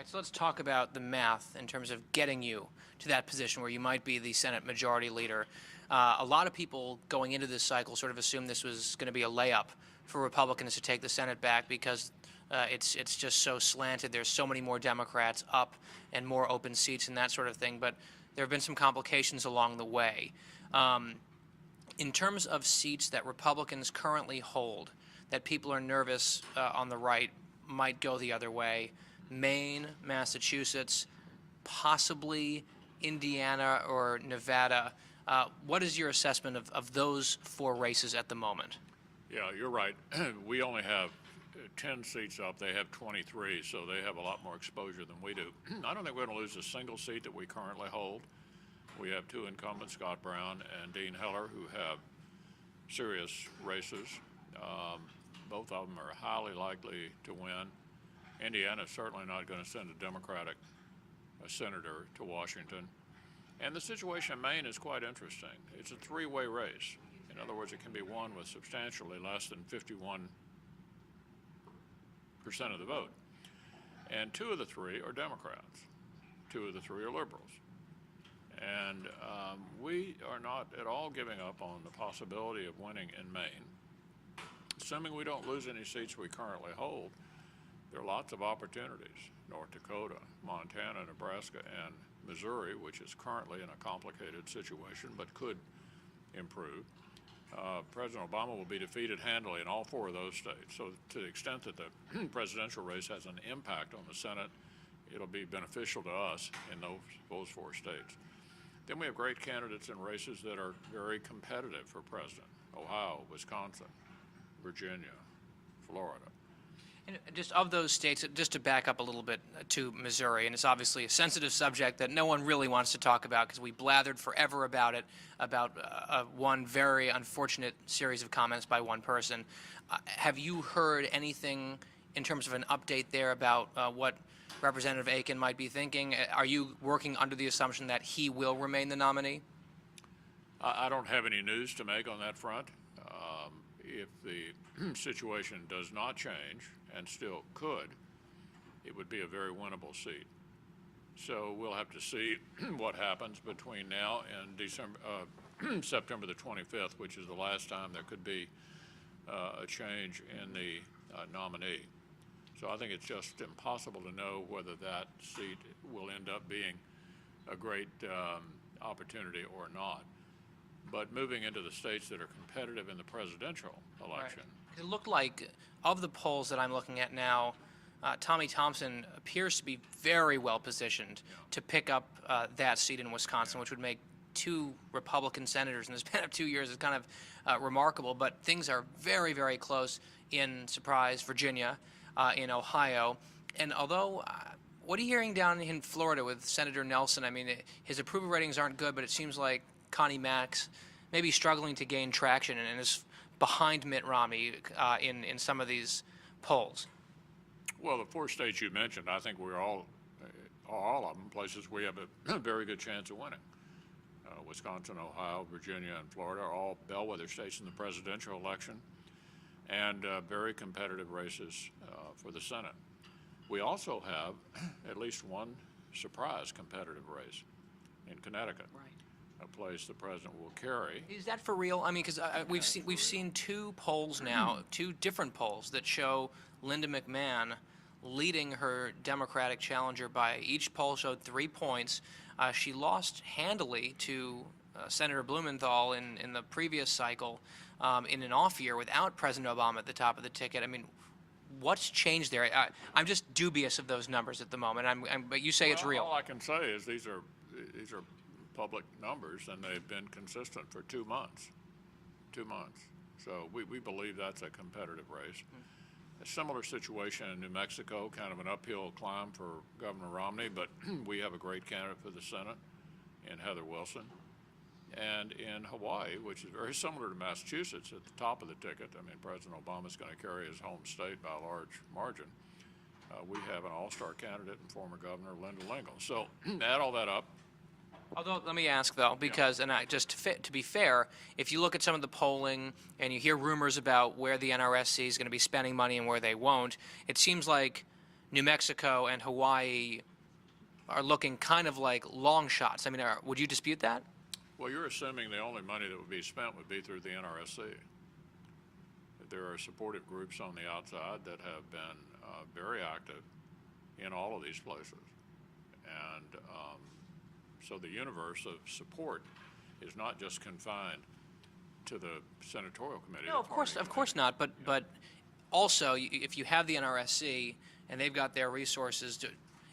right, so let's talk about the math in terms of getting you to that position where you might be the Senate Majority Leader. A lot of people going into this cycle sort of assumed this was going to be a layup for Republicans to take the Senate back because it's just so slanted. There's so many more Democrats up and more open seats and that sort of thing. But there have been some complications along the way. In terms of seats that Republicans currently hold, that people are nervous on the right might go the other way, Maine, Massachusetts, possibly Indiana or Nevada. What is your assessment of those four races at the moment? Yeah, you're right. We only have 10 seats up. They have 23, so they have a lot more exposure than we do. I don't think we're going to lose a single seat that we currently hold. We have two incumbents, Scott Brown and Dean Heller, who have serious races. Both of them are highly likely to win. Indiana's certainly not going to send a Democratic senator to Washington. And the situation in Maine is quite interesting. It's a three-way race. In other words, it can be won with substantially less than 51% of the vote. And two of the three are Democrats. Two of the three are liberals. And we are not at all giving up on the possibility of winning in Maine. Assuming we don't lose any seats we currently hold, there are lots of opportunities. North Dakota, Montana, Nebraska, and Missouri, which is currently in a complicated situation but could improve. President Obama will be defeated handily in all four of those states. So to the extent that the presidential race has an impact on the Senate, it'll be beneficial to us in those four states. Then we have great candidates in races that are very competitive for president: Ohio, Wisconsin, Virginia, Florida. And just of those states, just to back up a little bit to Missouri, and it's obviously a sensitive subject that no one really wants to talk about because we blathered forever about it, about one very unfortunate series of comments by one person. Have you heard anything in terms of an update there about what Representative Aiken might be thinking? Are you working under the assumption that he will remain the nominee? I don't have any news to make on that front. If the situation does not change, and still could, it would be a very winnable seat. So we'll have to see what happens between now and September the 25th, which is the last time there could be a change in the nominee. So I think it's just impossible to know whether that seat will end up being a great opportunity or not. But moving into the states that are competitive in the presidential election. Right. It looked like, of the polls that I'm looking at now, Tommy Thompson appears to be very well positioned to pick up that seat in Wisconsin, which would make two Republican senators in the span of 2 years. Is kind of remarkable. But things are very, very close in, surprise, Virginia, in Ohio. And although, what are you hearing down in Florida with Senator Nelson? I mean, his approval ratings aren't good, but it seems like Connie Mack's maybe struggling to gain traction and is behind Mitt Romney in some of these polls. Well, the four states you mentioned, I think we're all of them places we have a very good chance of winning. Wisconsin, Ohio, Virginia, and Florida are all bellwether states in the presidential election, and very competitive races for the Senate. We also have at least one surprise competitive race in Connecticut. Right. A place the president will carry. Is that for real? I mean, because we've seen two polls now, two different polls that show Linda McMahon leading her Democratic challenger by each poll showed 3 points. She lost handily to Senator Blumenthal in the previous cycle in an off year without President Obama at the top of the ticket. I mean, what's changed there? I'm just dubious of those numbers at the moment. But you say it's real. All I can say is these are public numbers, and they've been consistent for 2 months. 2 months. So we believe that's a competitive race. A similar situation in New Mexico, kind of an uphill climb for Governor Romney, but we have a great candidate for the Senate in Heather Wilson. And in Hawaii, which is very similar to Massachusetts, at the top of the ticket, I mean, President Obama's going to carry his home state by a large margin. We have an all-star candidate and former Governor Linda Lingle. So add all that up. Although, let me ask, though, because, and to be fair, if you look at some of the polling and you hear rumors about where the NRSC is going to be spending money and where they won't, it seems like New Mexico and Hawaii are looking kind of like long shots. I mean, would you dispute that? Well, you're assuming the only money that would be spent would be through the NRSC. There are supportive groups on the outside that have been very active in all of these places. And so the universe of support is not just confined to the senatorial committee. No, of course not. But also, if you have the NRSC and they've got their resources,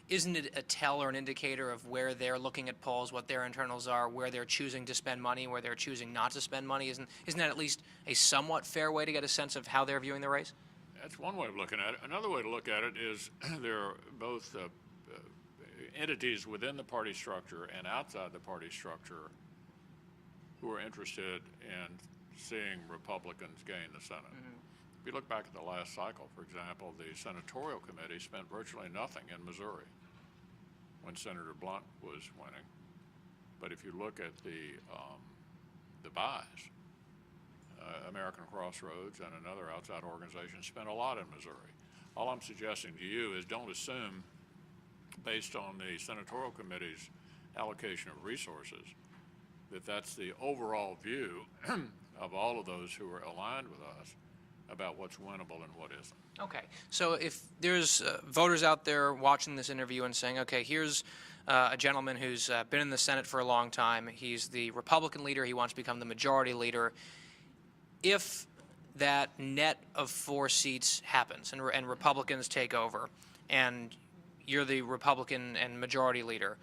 isn't it a tell or an indicator of where they're looking at polls, what their internals are, where they're choosing to spend money, where they're choosing not to spend money? Isn't that at least a somewhat fair way to get a sense of how they're viewing the race? That's one way of looking at it. Another way to look at it is there are both entities within the party structure and outside the party structure who are interested in seeing Republicans gain the Senate. If you look back at the last cycle, for example, the senatorial committee spent virtually nothing in Missouri when Senator Blunt was winning. But if you look at the buys, American Crossroads and another outside organization spent a lot in Missouri. All I'm suggesting to you is don't assume, based on the senatorial committee's allocation of resources, that that's the overall view of all of those who are aligned with us about what's winnable and what isn't. Okay, so if there's voters out there watching this interview and saying, okay, here's a gentleman who's been in the Senate for a long time, he's the Republican leader, he wants to become the majority leader, if that net of 4 seats happens and Republicans take over and you're the Republican and majority leader,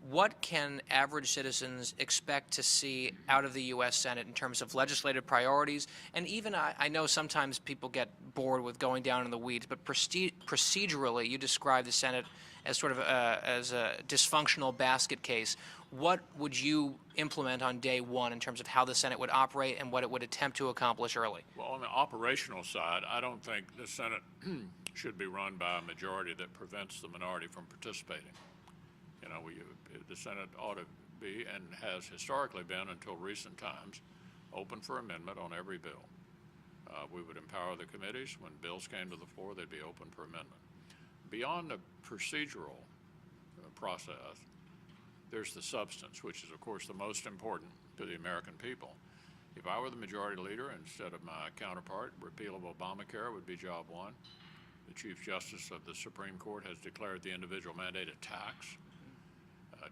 what can average citizens expect to see out of the U.S. Senate in terms of legislative priorities? And even I know sometimes people get bored with going down in the weeds, but procedurally, you describe the Senate as sort of as a dysfunctional basket case. What would you implement on day one in terms of how the Senate would operate and what it would attempt to accomplish early? Well, on the operational side, I don't think the Senate should be run by a majority that prevents the minority from participating. You know, the Senate ought to be, and has historically been until recent times, open for amendment on every bill. We would empower the committees. When bills came to the floor, they'd be open for amendment. Beyond the procedural process, there's the substance, which is, of course, the most important to the American people. If I were the majority leader, instead of my counterpart, repeal of Obamacare would be job one. The Chief Justice of the Supreme Court has declared the individual mandated tax.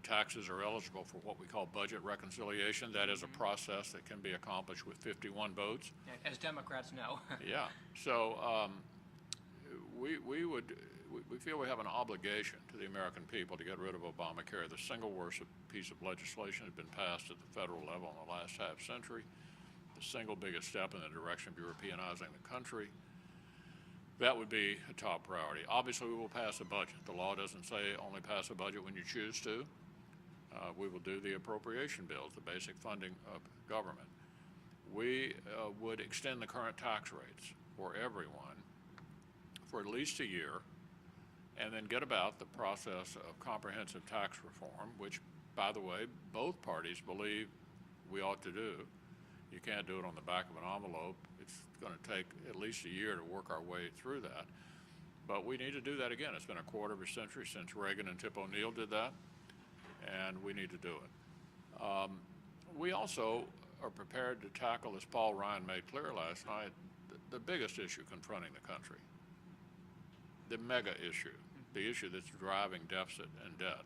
Taxes are eligible for what we call budget reconciliation. That is a process that can be accomplished with 51 votes. As Democrats know. Yeah. So we feel we have an obligation to the American people to get rid of Obamacare. The single worst piece of legislation has been passed at the federal level in the last half century. The single biggest step in the direction of Europeanizing the country. That would be a top priority. Obviously, we will pass a budget. The law doesn't say only pass a budget when you choose to. We will do the appropriation bills, the basic funding of government. We would extend the current tax rates for everyone for at least a year, and then get about the process of comprehensive tax reform, which, by the way, both parties believe we ought to do. You can't do it on the back of an envelope. It's going to take at least a year to work our way through that. But we need to do that again. It's been a quarter of a century since Reagan and Tip O'Neill did that, and we need to do it. We also are prepared to tackle, as Paul Ryan made clear last night, the biggest issue confronting the country, the mega issue, the issue that's driving deficit and debt.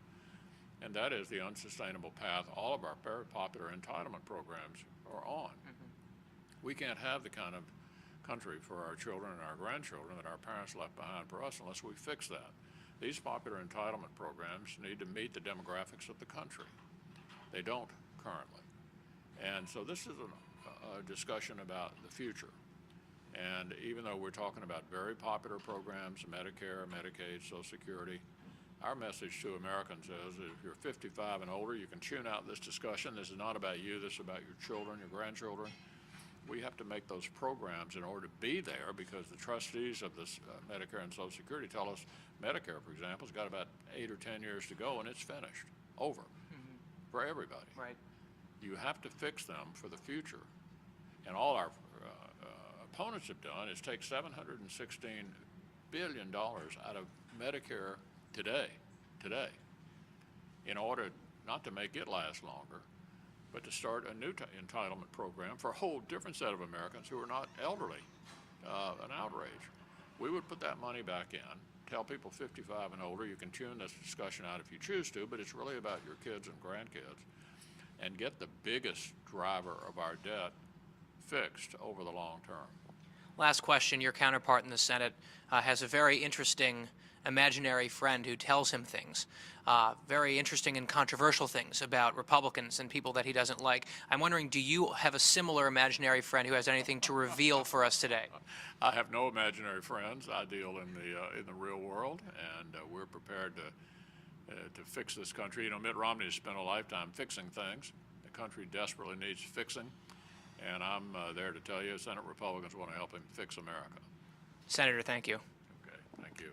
And that is the unsustainable path all of our very popular entitlement programs are on. We can't have the kind of country for our children and our grandchildren that our parents left behind for us unless we fix that. These popular entitlement programs need to meet the demographics of the country. They don't currently. And so this is a discussion about the future. And even though we're talking about very popular programs, Medicare, Medicaid, Social Security, our message to Americans is that if you're 55 and older, you can tune out this discussion. This is not about you. This is about your children, your grandchildren. We have to make those programs in order to be there, because the trustees of this Medicare and Social Security tell us Medicare, for example, has got about 8 or 10 years to go, and it's finished, over, for everybody. Right. You have to fix them for the future. And all our opponents have done is take $716 billion out of Medicare today, in order not to make it last longer, but to start a new entitlement program for a whole different set of Americans who are not elderly. An outrage. We would put that money back in, tell people 55 and older, you can tune this discussion out if you choose to, but it's really about your kids and grandkids, and get the biggest driver of our debt fixed over the long term. Last question. Your counterpart in the Senate has a very interesting imaginary friend who tells him things, very interesting and controversial things about Republicans and people that he doesn't like. I'm wondering, do you have a similar imaginary friend who has anything to reveal for us today? I have no imaginary friends. I deal in the real world, and we're prepared to fix this country. You know, Mitt Romney has spent a lifetime fixing things. The country desperately needs fixing, and I'm there to tell you Senate Republicans want to help him fix America. Senator, thank you. Okay, thank you.